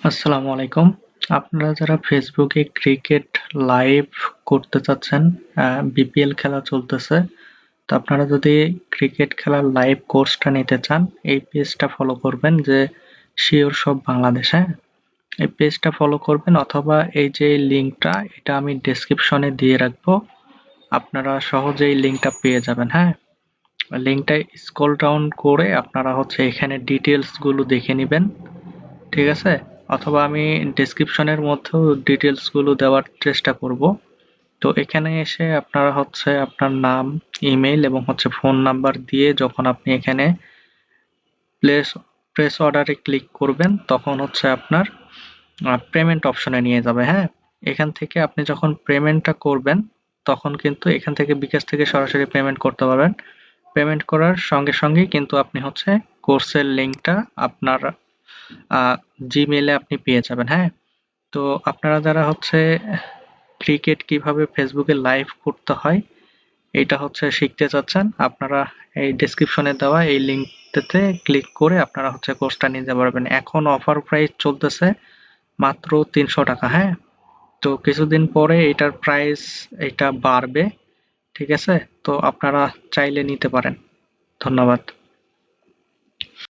আসসালামু আলাইকুম। আপনারা যারা ফেসবুকে ক্রিকেট লাইভ করতে চাচ্ছেন, বিপিএল খেলা চলতেছে। তো আপনারা যদি ক্রিকেট খেলার লাইভ কোর্সটা নিতে চান, এই পেজটা ফলো করবেন যে শিওর সব বাংলাদেশ, হ্যাঁ? এই পেজটা ফলো করবেন অথবা এই যে লিঙ্কটা এটা আমি ডেসক্রিপশনে দিয়ে রাখবো। আপনারা সহজেই লিঙ্কটা পেয়ে যাবেন, হ্যাঁ? লিঙ্কটা স্ক্রল ডাউন করে আপনারা এখানে ডিটেইলস গুলো দেখে নিবেন। ঠিক আছে? অথবা আমি ডেসক্রিপশনের মধ্যেও ডিটেলস গুলো দেওয়ার চেষ্টা করব। তো এখানে এসে আপনারা আপনার নাম, ইমেইল এবং ফোন নাম্বার দিয়ে যখন আপনি এখানে প্লেস প্রেস অর্ডারে ক্লিক করবেন তখন আপনার পেমেন্ট অপশনে নিয়ে যাবে, হ্যাঁ? এখান থেকে আপনি যখন পেমেন্টটা করবেন তখন কিন্তু এখান থেকে বিকাশ থেকে সরাসরি পেমেন্ট করতে পারবেন। পেমেন্ট করার সঙ্গে সঙ্গেই কিন্তু আপনি কোর্সের লিংকটা আপনার জিমেইলে আপনি পেয়ে যাবেন, হ্যাঁ? তো আপনারা যারা ক্রিকেট কিভাবে ফেসবুকে লাইভ করতে হয় এটা শিখতে চাচ্ছেন, আপনারা এই ডেসক্রিপশনে দেওয়া এই লিঙ্কটাতে ক্লিক করে আপনারা কোর্সটা নিতে পারবেন। এখন অফার প্রাইস চলতেছে মাত্র ৩০০ টাকা, হ্যাঁ? তো কিছুদিন পরে এটার প্রাইস এটা বাড়বে, ঠিক আছে? তো আপনারা চাইলে নিতে পারেন। ধন্যবাদ।